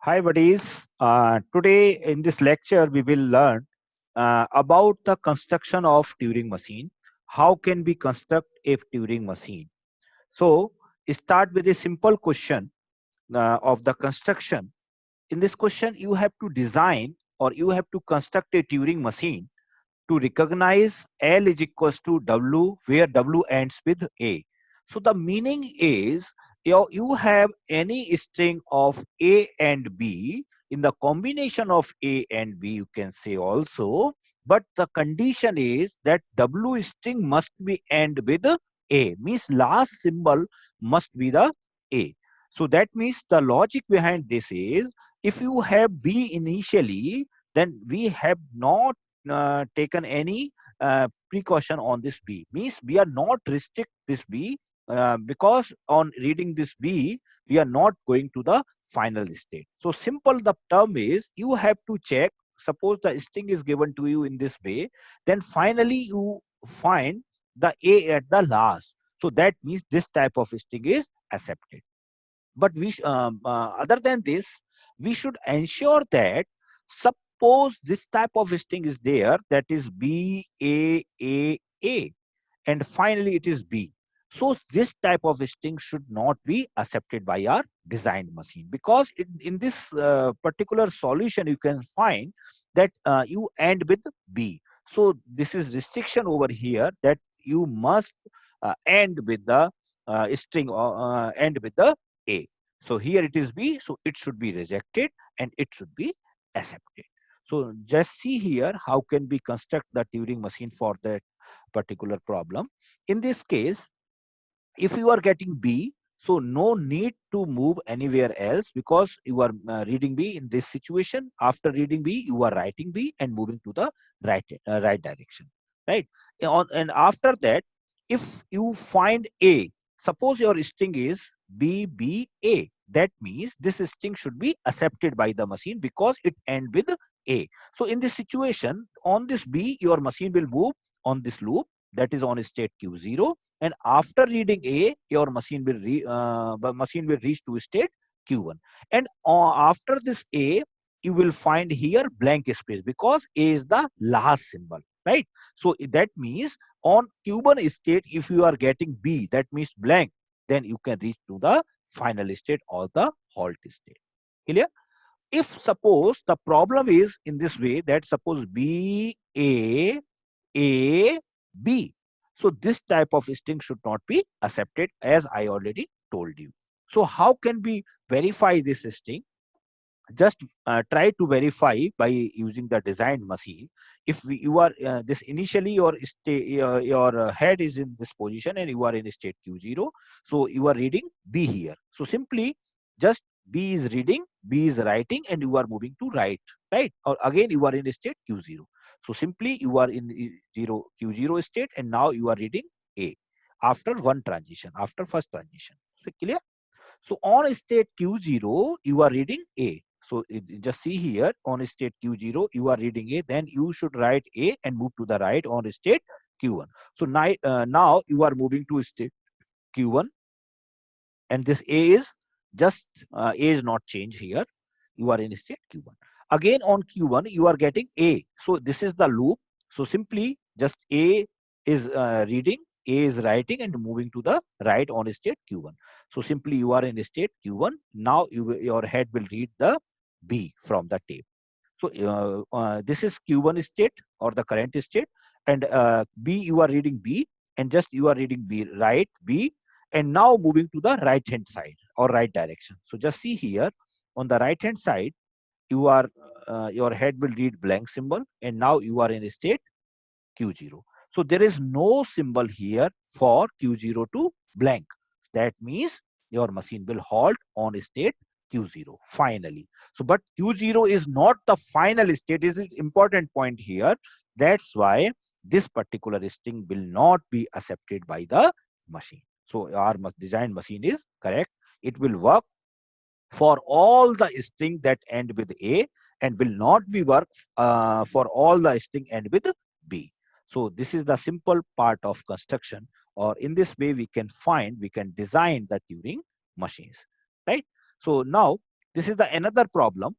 Hi, buddies. Today in this lecture, we will learn about the construction of Turing machine. How can we construct a Turing machine? So, start with a simple question of the construction. In this question, you have to design or you have to construct a Turing machine to recognize L is equals to W, where W ends with A. So the meaning is you have any string of A and B in the combination of A and B, you can say also, but the condition is that W string must be end with A, means last symbol must be the A. So that means the logic behind this is if you have B initially, then we have not taken any precaution on this B. Means we are not restrict this B because on reading this B, we are not going to the final state. So simple the term is you have to check. Suppose the string is given to you in this way, then finally you find the A at the last. So that means this type of string is accepted. But other than this, we should ensure that suppose this type of string is there, that is B A, and finally it is B. So this type of string should not be accepted by our designed machine, because in this particular solution you can find that you end with B. So this is restriction over here, that you must end with the string or end with the A. So here it is B, so it should be rejected and it should be accepted. So just see here how can we construct the Turing machine for that particular problem. In this case, if you are getting B, so no need to move anywhere else, because you are reading B in this situation. After reading B, you are writing B and moving to the right direction, right? And after that, if you find A, suppose your string is BBA, that means this string should be accepted by the machine because it ends with A. So in this situation, on this B, your machine will move on this loop, that is on state Q0, and after reading A, your machine will reach to state Q1. And after this A, you will find here blank space because A is the last symbol, right? So that means on Q1 state, if you are getting B, that means blank, then you can reach to the final state or the halt state. Clear? If suppose the problem is in this way, that suppose B A B, so this type of string should not be accepted, as I already told you. So how can we verify this string? Just try to verify by using the designed machine. If you are this initially your head is in this position and you are in state Q0, so you are reading B here. So simply just B is reading, B is writing, and you are moving to right, or again you are in state Q0. So simply you are in Q0 state, and now you are reading A after one transition, after first transition. So clear? So on state Q0, you are reading A. So just see here, on state Q0, you are reading A, then you should write A and move to the right on state Q1. So now you are moving to state Q1, and this A is just A is not changed here. You are in state Q1. Again on Q1, you are getting A. So this is the loop. So simply just A is reading, A is writing, and moving to the right on state Q1. So simply you are in state Q1. Now your head will read the B from the tape. So this is Q1 state or the current state, and B, you are reading B, and just you are reading B, right, B, and now moving to the right hand side or right direction. So just see here, on the right hand side, you are your head will read blank symbol, and now you are in state Q0. So there is no symbol here for Q0 to blank. That means your machine will halt on state Q0 finally. So but Q0 is not the final state, is an important point here. That's why this particular string will not be accepted by the machine. So our design machine is correct. It will work for all the string that end with A, and will not be work for all the string end with B. So this is the simple part of construction, or in this way we can design the Turing machines, right? So now This is the another problem.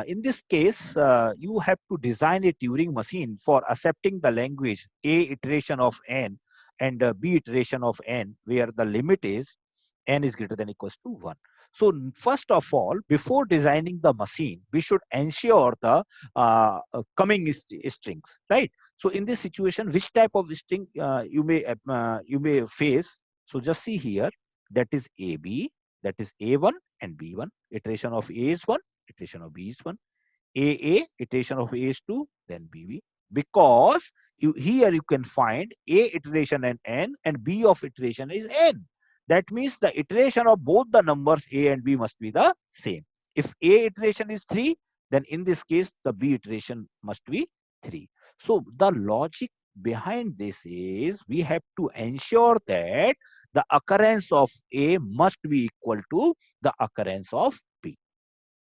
In this case, you have to design a Turing machine for accepting the language A iteration of n and B iteration of n, where the limit is n is greater than equals to 1. So first of all, before designing the machine, we should ensure the coming strings, right? So in this situation, which type of string you may face? So just see here, that is AB, that is A1 and B1. Iteration of A is 1, iteration of B is 1. AA, iteration of A is 2, then BB. Because here you can find A iteration and N and B of iteration is N. That means the iteration of both the numbers A and B must be the same. If A iteration is 3, then in this case, the B iteration must be 3. So the logic behind this is we have to ensure that the occurrence of A must be equal to the occurrence of B.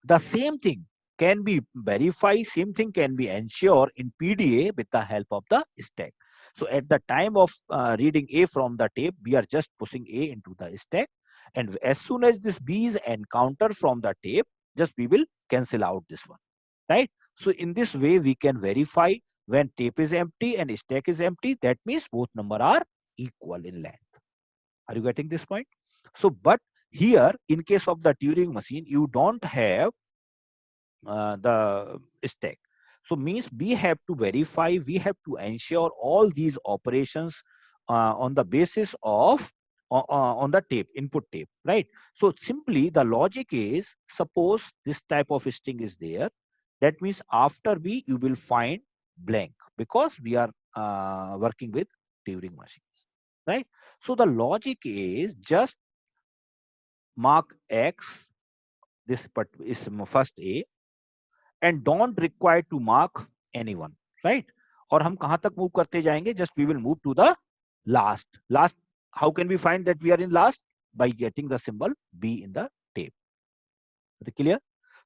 The same thing can be verified, same thing can be ensured in PDA with the help of the stack. So at the time of reading A from the tape, we are just pushing A into the stack. And as soon as this B is encountered from the tape, just we will cancel out this one, right? So in this way, we can verify when tape is empty and stack is empty. That means both number are equal in length. Are you getting this point? So, but here, in case of the Turing machine, you don't have the stack. So means we have to verify, we have to ensure all these operations on the basis of on the tape, input tape, right? So simply the logic is, suppose this type of string is there. That means after B, you will find blank, because we are working with Turing machines, right? So the logic is just mark X, this part is first A, and don't require to mark anyone, right? और हम कहां तक move करते जाएंगे? Just we will move to the last. How can we find that we are in last? By getting the symbol B in the tape. Clear?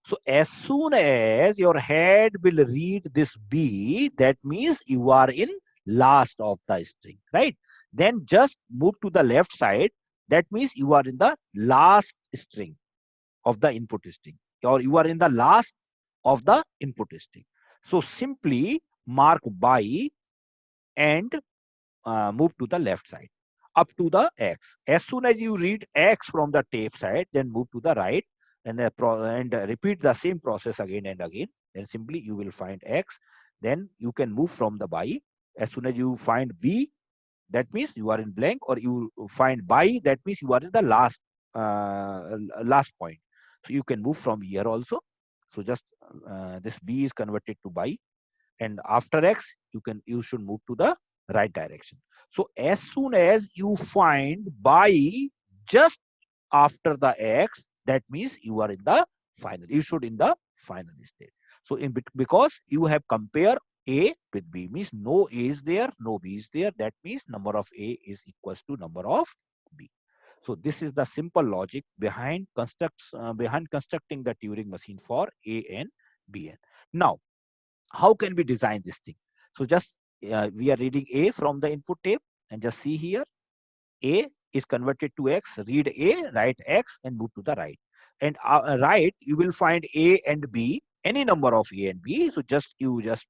So as soon as your head will read this B, that means you are in last of the string, right? Then just move to the left side. That means you are in the last string of the input string, or you are in the last of the input string. So simply mark by and move to the left side up to the X. As soon as you read X from the tape side, then move to the right and, repeat the same process again and again. Then simply you will find X. Then you can move from the by. As soon as you find B, that means you are in blank, or you find by, that means you are in the last point. So you can move from here also. So just this B is converted to by, and after X, you should move to the right direction. So as soon as you find by just after the X, that means you are in the final. You should in the final state. So because you have compared A with B, means no A is there, no B is there. That means number of A is equals to number of B. So this is the simple logic behind constructing the Turing machine for A and B. Now, how can we design this thing? So just we are reading A from the input tape, and just see here, A is converted to X. Read A, write X, and move to the right. And right, you will find A and B, any number of A and B. So you just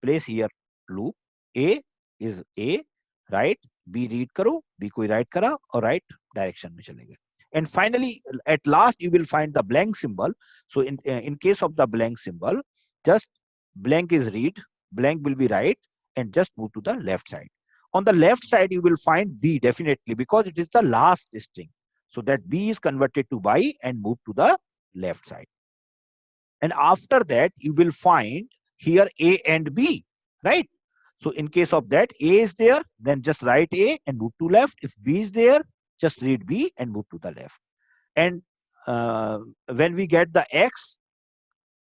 place here loop. A is A, right? B read करो, B कोई write करा और right direction में चले गए. And finally, at last, you will find the blank symbol. So in case of the blank symbol, just blank is read, blank will be right, and just move to the left side. On the left side, you will find B definitely, because it is the last string. So that B is converted to by and move to the left side. And after that, you will find here A and B, right? So in case of that, A is there, then just write A and move to left. If B is there, just read B and move to the left. And when we get the X,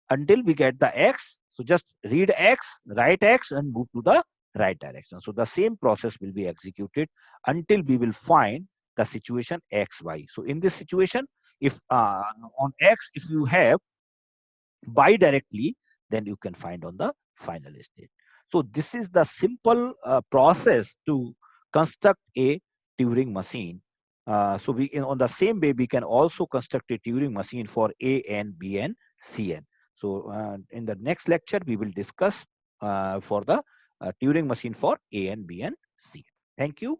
until we get the X, so just read X, write X, and move to the right direction. So the same process will be executed until we will find the situation XY. So in this situation, if on X, if you have by directly, then you can find on the final state. So this is the simple process to construct a Turing machine So on the same way, we can also construct a Turing machine for A, N, B, and Cn. So in the next lecture, we will discuss for the Turing machine for A, N, B, and Cn. Thank you.